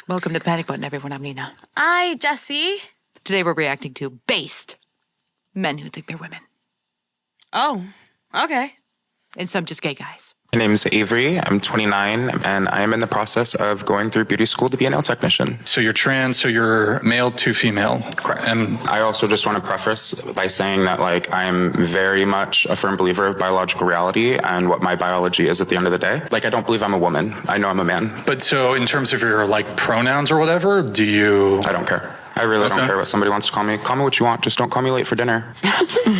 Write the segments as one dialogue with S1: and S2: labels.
S1: Welcome to the Panic Button, everyone. I'm Nina.
S2: Hi, Jesse.
S1: Today we're reacting to based men who think they're women.
S2: Oh, okay.
S1: And some just gay guys.
S3: My name is Avery. I'm 29, and I am in the process of going through beauty school to be a nail technician.
S4: So you're trans, so you're male to female.
S3: Correct.
S4: And
S3: I also just want to preface by saying that, I'm very much a firm believer of biological reality and what my biology is at the end of the day. I don't believe I'm a woman. I know I'm a man.
S4: but so in terms of your pronouns or whatever, do you?
S3: I don't care. I really don't care what somebody wants to call me. Call me what you want. Just don't call me late for dinner.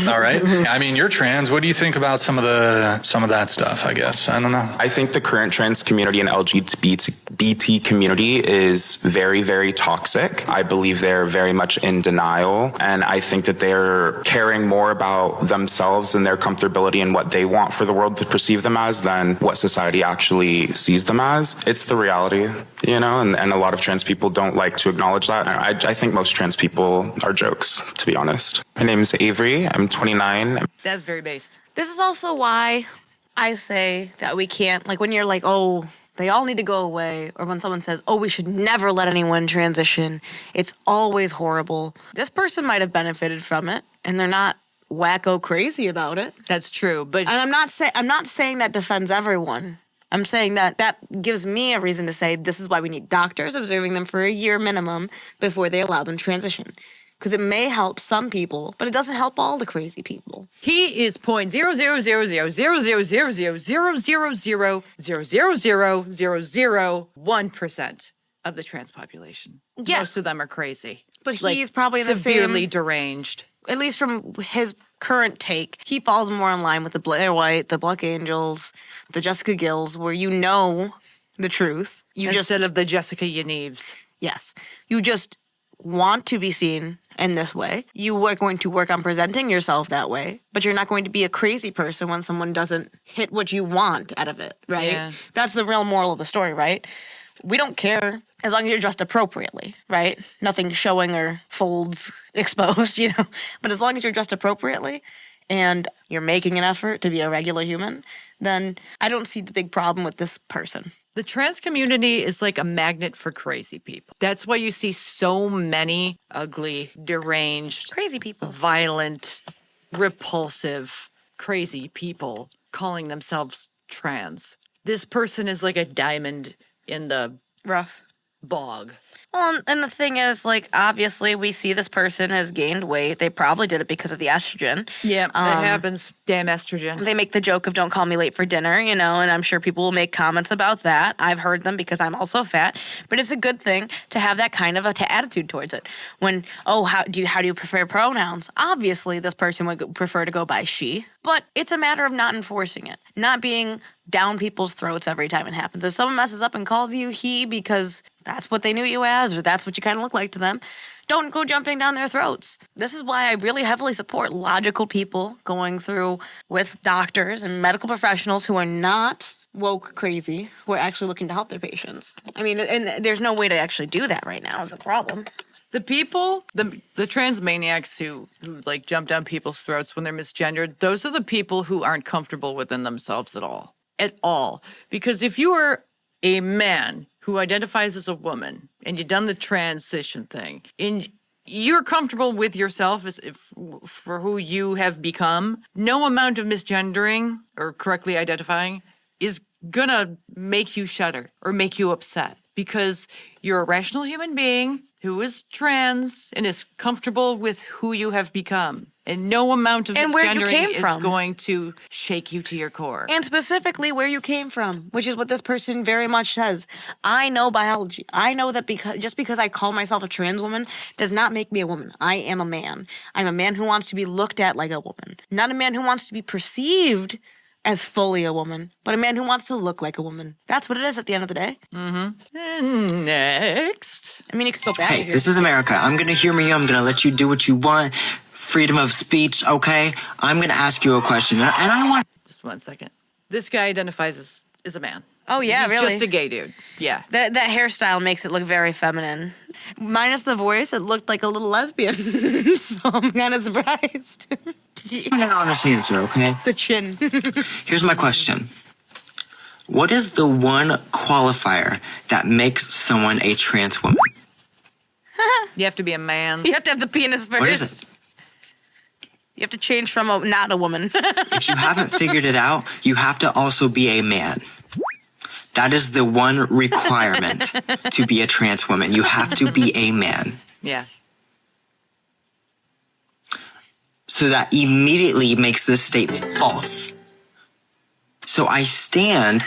S4: All right. I mean, you're trans. What do you think about some of that stuff? I guess I don't know.
S3: I think the current trans community and LGBT community is very, very toxic. I believe they're very much in denial, and I think that they're caring more about themselves and their comfortability and what they want for the world to perceive them as than what society actually sees them as. It's the reality, and a lot of trans people don't like to acknowledge that. I think most trans people are jokes, to be honest. My name is Avery. I'm 29.
S1: That's very based.
S2: This is also why I say that we can't, when you're oh, they all need to go away, or when someone says, oh, we should never let anyone transition, it's always horrible. This person might have benefited from it, and they're not wacko crazy about it.
S1: That's true, but
S2: And I'm not saying that defends everyone. I'm saying that gives me a reason to say this is why we need doctors observing them for a year minimum before they allow them to transition. Because it may help some people, but it doesn't help all the crazy people.
S1: he is 0.000000000000001% of the trans population.
S2: Yeah.
S1: Most of them are crazy.
S2: But he's probably in the
S1: severely
S2: same,
S1: deranged.
S2: at least from his current take, he falls more in line with the Blair White, the Black Angels, the Jessica Gills, where you know the truth.
S1: Instead of the Jessica Yeneves.
S2: Yes. You just want to be seen in this way. You are going to work on presenting yourself that way, but you're not going to be a crazy person when someone doesn't hit what you want out of it, right?
S1: Yeah.
S2: That's the real moral of the story, right? We don't care as long as you're dressed appropriately, right? Nothing showing or folds exposed, But as long as you're dressed appropriately and you're making an effort to be a regular human, then I don't see the big problem with this person.
S1: The trans community is like a magnet for crazy people. That's why you see so many ugly, deranged,
S2: Crazy people.
S1: violent, repulsive, crazy people calling themselves trans. This person is like a diamond in the
S2: Rough.
S1: bog.
S2: Well, and the thing is, obviously we see this person has gained weight. They probably did it because of the estrogen.
S1: Yeah, that happens. Damn estrogen.
S2: They make the joke of don't call me late for dinner, and I'm sure people will make comments about that. I've heard them because I'm also fat. But it's a good thing to have that kind of attitude towards it. When, how do you prefer pronouns? Obviously, this person would prefer to go by she. But it's a matter of not enforcing it. Not being down people's throats every time it happens. If someone messes up and calls you he because that's what they knew you as or that's what you kind of look like to them, don't go jumping down their throats. This is why I really heavily support logical people going through with doctors and medical professionals who are not woke crazy, who are actually looking to help their patients. I mean, and there's no way to actually do that right now is the problem.
S1: The people, the trans maniacs who jump down people's throats when they're misgendered, those are the people who aren't comfortable within themselves at all. At all. Because if you are a man who identifies as a woman and you've done the transition thing and you're comfortable with yourself for who you have become, no amount of misgendering or correctly identifying is gonna make you shudder or make you upset because you're a rational human being who is trans and is comfortable with who you have become. And no amount of misgendering is going to shake you to your core.
S2: And specifically where you came from, which is what this person very much says. I know biology. I know that just because I call myself a trans woman does not make me a woman. I am a man. I'm a man who wants to be looked at like a woman. Not a man who wants to be perceived as fully a woman, but a man who wants to look like a woman. That's what it is at the end of the day.
S1: Mm-hmm. Next.
S2: I mean, you could go back.
S5: Hey, this is America. I'm gonna humor you. I'm gonna let you do what you want. Freedom of speech, okay? I'm gonna ask you a question, and I want...
S1: Just 1 second. This guy identifies as a man.
S2: Oh, yeah,
S1: He's
S2: really?
S1: just a gay dude. Yeah.
S2: That hairstyle makes it look very feminine. Minus the voice, it looked like a little lesbian. So I'm kind of surprised.
S5: I'm an honest answer, okay?
S2: The chin.
S5: Here's my question. What is the one qualifier that makes someone a trans woman?
S1: You have to be a man.
S2: You have to have the penis first.
S5: What is it?
S2: You have to change from not a woman.
S5: If you haven't figured it out, you have to also be a man. That is the one requirement to be a trans woman. You have to be a man.
S1: Yeah.
S5: So that immediately makes this statement false. So I stand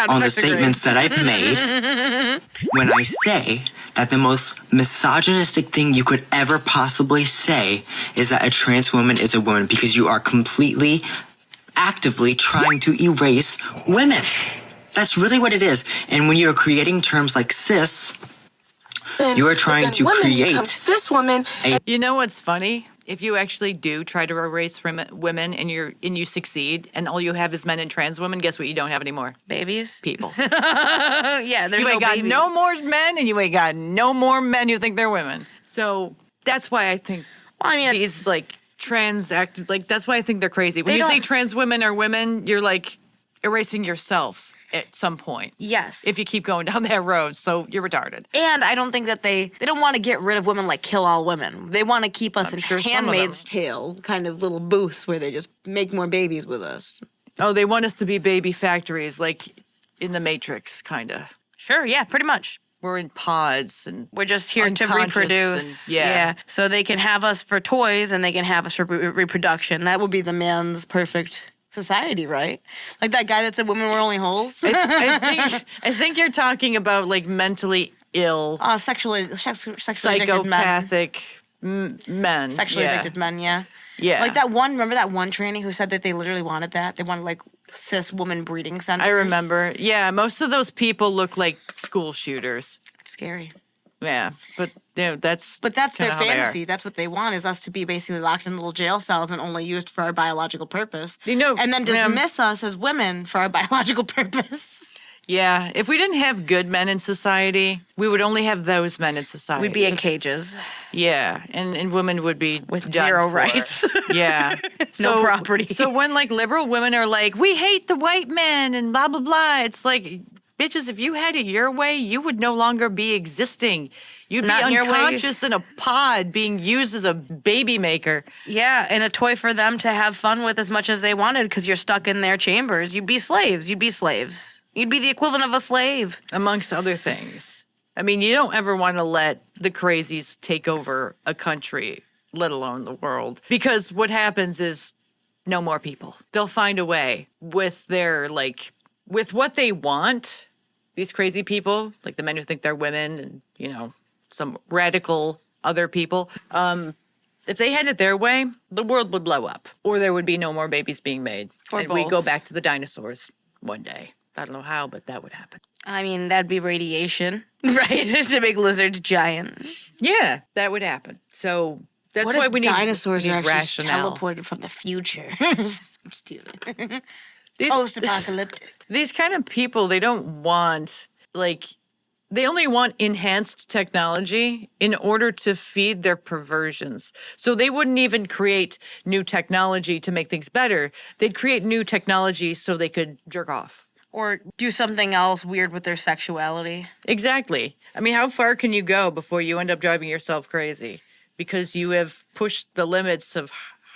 S5: on the statements that I've made when I say that the most misogynistic thing you could ever possibly say is that a trans woman is a woman, because you are completely, actively trying to erase women. That's really what it is. And when you're creating terms like cis, you are trying to create
S6: cis women.
S1: You know what's funny? If you actually do try to erase women and you succeed, and all you have is men and trans women, guess what you don't have anymore?
S2: Babies?
S1: People.
S2: Yeah, there's
S1: You ain't
S2: no
S1: got
S2: babies.
S1: no more men, and you ain't got no more men who think they're women. So that's why I think
S2: Well, I mean,
S1: these like trans act like that's why I think they're crazy. When
S2: They
S1: you say
S2: don't-
S1: trans women are women, you're like erasing yourself at some point.
S2: yes.
S1: If you keep going down that road, so you're retarded.
S2: And I don't think that they don't want to get rid of women like kill all women. They want to keep us in
S1: sure some of them.
S2: Handmaid's Tale kind of little booths where they just make more babies with us.
S1: Oh, they want us to be baby factories, like in the Matrix, kind of.
S2: Sure, yeah, pretty much.
S1: We're in pods and
S2: We're just here to
S1: Unconscious
S2: reproduce.
S1: and- yeah.
S2: So they can have us for toys and they can have us for reproduction. That would be the man's perfect society, right? Like that guy that said women were only holes.
S1: I think you're talking about like mentally ill,
S2: Sexually addicted men.
S1: psychopathic men.
S2: Sexually
S1: Yeah.
S2: addicted men, yeah.
S1: Yeah.
S2: Like that one, remember that one tranny who said that they literally wanted that? They wanted like cis woman breeding centers.
S1: I remember. Yeah, most of those people look like school shooters.
S2: It's scary.
S1: Yeah, but that's
S2: But that's their
S1: kinda how they are.
S2: fantasy. That's what they want, is us to be basically locked in little jail cells and only used for our biological purpose.
S1: You know,
S2: and then
S1: ma'am-
S2: dismiss us as women for our biological purpose.
S1: Yeah, if we didn't have good men in society, we would only have those men in society.
S2: We'd be in cages.
S1: Yeah, and women would be
S2: With
S1: done
S2: zero
S1: for.
S2: rights.
S1: Yeah,
S2: No property.
S1: So when like liberal women are like, we hate the white men and blah blah blah, it's like, bitches, if you had it your way, you would no longer be existing. You'd
S2: Not in
S1: be
S2: your way.
S1: unconscious in a pod, being used as a baby maker.
S2: Yeah, and a toy for them to have fun with as much as they wanted because you're stuck in their chambers. You'd be slaves. You'd be slaves. You'd be the equivalent of a slave.
S1: Amongst other things. I mean, you don't ever want to let the crazies take over a country, let alone the world. Because what happens is no more people. They'll find a way with their, like, with what they want. These crazy people, like the men who think they're women and, you know, some radical other people. If they had it their way, the world would blow up. Or there would be no more babies being made.
S2: Or
S1: and we
S2: both.
S1: go back to the dinosaurs one day. I don't know how, but that would happen.
S2: I mean, that'd be radiation, right? To make lizards giant.
S1: Yeah, that would happen. So that's
S2: What
S1: why
S2: if
S1: we need
S2: dinosaurs
S1: we
S2: are
S1: need
S2: actually
S1: rationale.
S2: teleported from the future? I'm stealing.
S1: These,
S2: Post-apocalyptic.
S1: these kind of people, they don't want, like, they only want enhanced technology in order to feed their perversions. So they wouldn't even create new technology to make things better. They'd create new technology so they could jerk off.
S2: Or do something else weird with their sexuality.
S1: Exactly. I mean, how far can you go before you end up driving yourself crazy? Because you have pushed the limits of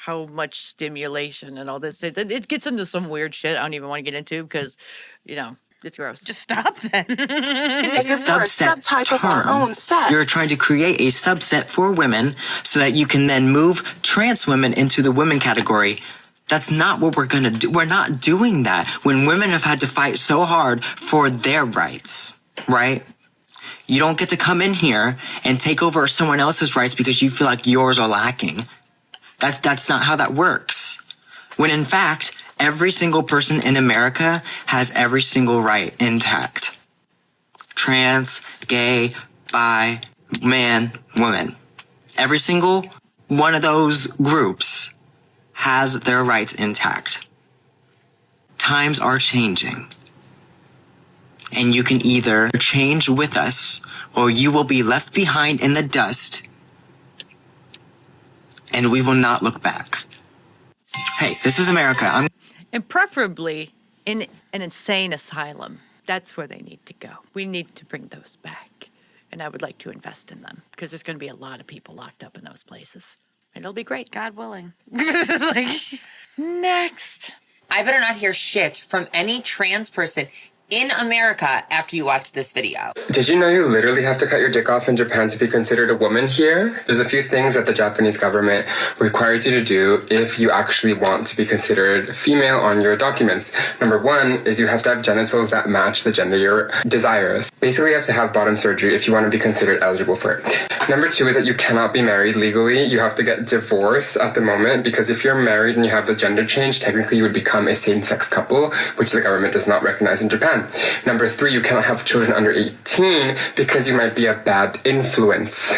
S1: how much stimulation and all this. It gets into some weird shit I don't even want to get into because, you know, it's gross.
S2: Just stop then.
S5: Subset
S6: subtype of our
S5: term.
S6: own sex.
S5: You're trying to create a subset for women so that you can then move trans women into the women category. That's not what we're going to do. We're not doing that when women have had to fight so hard for their rights, right? You don't get to come in here and take over someone else's rights because you feel like yours are lacking. That's not how that works. When in fact, every single person in America has every single right intact. Trans, gay, bi, man, woman. Every single one of those groups has their rights intact. Times are changing. And you can either change with us or you will be left behind in the dust and we will not look back. Hey, this is America.
S1: And preferably, in an insane asylum. That's where they need to go. We need to bring those back. And I would like to invest in them because there's going to be a lot of people locked up in those places. And it'll be great.
S2: God willing.
S1: Next.
S6: I better not hear shit from any trans person in America after you watch this video.
S7: Did you know you literally have to cut your dick off in Japan to be considered a woman here? There's a few things that the Japanese government requires you to do if you actually want to be considered female on your documents. Number one is you have to have genitals that match the gender you're desirous. Basically, you have to have bottom surgery if you want to be considered eligible for it. Number two is that you cannot be married legally. You have to get divorced at the moment because if you're married and you have the gender change, technically you would become a same-sex couple, which the government does not recognize in Japan. Number three, you cannot have children under 18 because you might be a bad influence.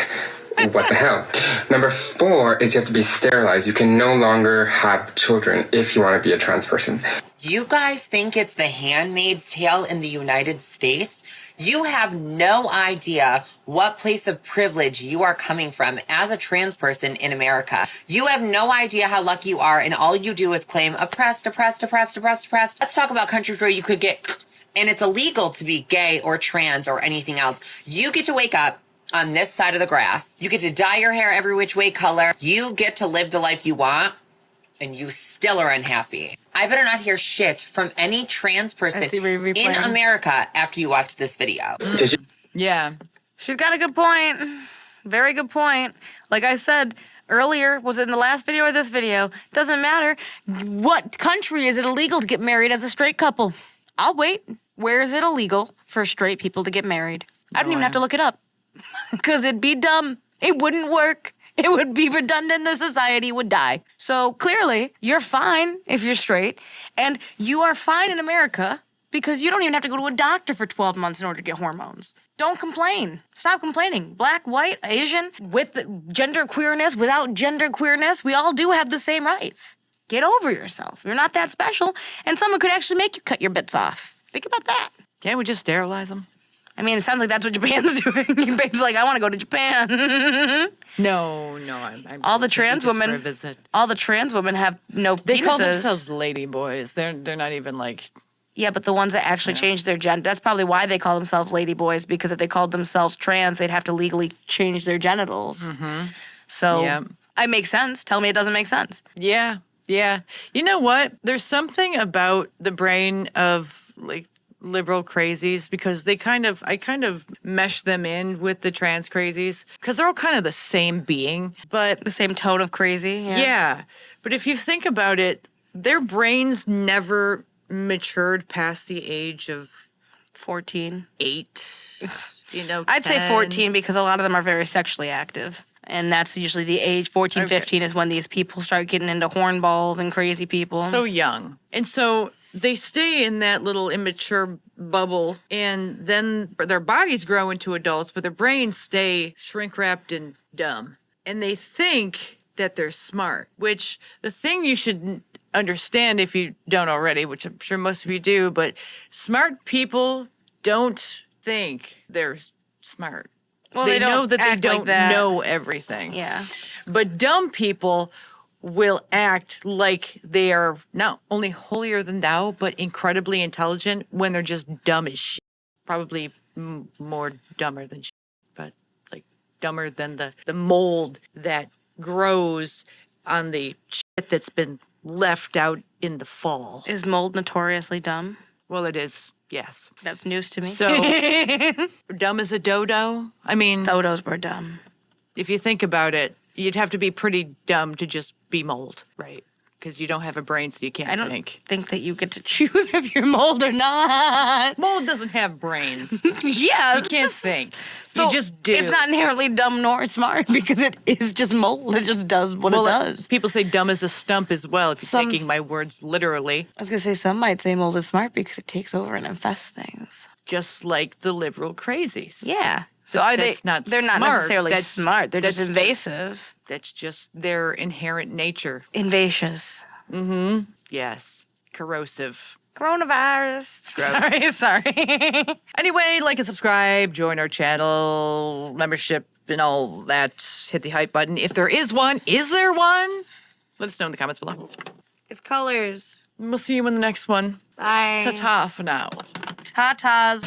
S7: What the hell? Number four is you have to be sterilized. You can no longer have children if you want to be a trans person.
S6: You guys think it's The Handmaid's Tale in the United States? You have no idea what place of privilege you are coming from as a trans person in America. You have no idea how lucky you are, and all you do is claim oppressed, oppressed, oppressed, oppressed, oppressed. Let's talk about countries where you could get... And it's illegal to be gay or trans or anything else. You get to wake up on this side of the grass. You get to dye your hair every which way color. You get to live the life you want, and you still are unhappy. I better not hear shit from any trans person in America after you watch this video.
S1: Yeah.
S2: She's got a good point. Very good point. Like I said earlier, was it in the last video or this video? Doesn't matter. What country is it illegal to get married as a straight couple? I'll wait. Where is it illegal for straight people to get married? I don't even have to look it up. Because it'd be dumb. It wouldn't work. It would be redundant. The society would die. So clearly, you're fine if you're straight. And you are fine in America because you don't even have to go to a doctor for 12 months in order to get hormones. Don't complain. Stop complaining. Black, white, Asian, with gender queerness, without gender queerness, we all do have the same rights. Get over yourself. You're not that special. And someone could actually make you cut your bits off. Think about that.
S1: Can't we just sterilize them?
S2: I mean, it sounds like that's what Japan's doing. Japan's like, I want to go to Japan.
S1: No, I'm
S2: all the
S1: just
S2: trans
S1: for a
S2: women,
S1: visit.
S2: all the trans women have no
S1: They
S2: penises.
S1: call themselves lady boys. They're not even like.
S2: Yeah, but the ones that actually change their gender, that's probably why they call themselves lady boys, because if they called themselves trans, they'd have to legally change their genitals. Mm-hmm. So
S1: Yeah.
S2: it makes sense. Tell me it doesn't make sense.
S1: Yeah. You know what? There's something about the brain of like liberal crazies because I kind of mesh them in with the trans crazies because they're all kind of the same being, but
S2: The same tone of crazy.
S1: yeah. But if you think about it, their brains never matured past the age of
S2: 14.
S1: 8. You know,
S2: I'd say
S1: 10.
S2: 14 because a lot of them are very sexually active. And that's usually the age, 14, 15 is when these people start getting into hornballs and crazy people.
S1: So young. And so they stay in that little immature bubble and then their bodies grow into adults, but their brains stay shrink wrapped and dumb. And they think that they're smart, which the thing you should understand if you don't already, which I'm sure most of you do, but smart people don't think they're smart.
S2: Well,
S1: they
S2: they don't
S1: know that they
S2: act like
S1: don't
S2: that.
S1: know everything.
S2: Yeah.
S1: But dumb people will act like they are not only holier than thou, but incredibly intelligent when they're just dumb as shit. Probably more dumber than shit, but like dumber than the mold that grows on the shit that's been left out in the fall.
S2: Is mold notoriously dumb?
S1: Well, it is. Yes.
S2: That's news to me.
S1: So dumb as a dodo. I mean,
S2: Dodos were dumb.
S1: if you think about it, you'd have to be pretty dumb to just be mold, right? Because you don't have a brain, so you can't
S2: I don't
S1: think.
S2: think that you get to choose if you're mold or not.
S1: Mold doesn't have brains.
S2: Yeah.
S1: You can't think.
S2: So
S1: you just do.
S2: It's not inherently dumb nor smart because it is just mold. It just does what it does.
S1: People say dumb as a stump as well, if you're taking my words literally.
S2: I was going to say some might say mold is smart because it takes over and infests things.
S1: Just like the liberal crazies.
S2: Yeah. So are they?
S1: That's not
S2: They're not
S1: smart.
S2: necessarily
S1: That's-
S2: smart. They're just
S1: that's
S2: invasive.
S1: That's just their inherent nature.
S2: Invasious.
S1: Yes. Corrosive.
S2: Coronavirus.
S1: Gross.
S2: Sorry.
S1: Anyway, like and subscribe, join our channel, membership, and all that. Hit the hype button. If there is one, is there one? Let us know in the comments below.
S2: It's colors.
S1: We'll see you in the next one.
S2: Bye.
S1: Ta-ta for now.
S2: Ta-tas.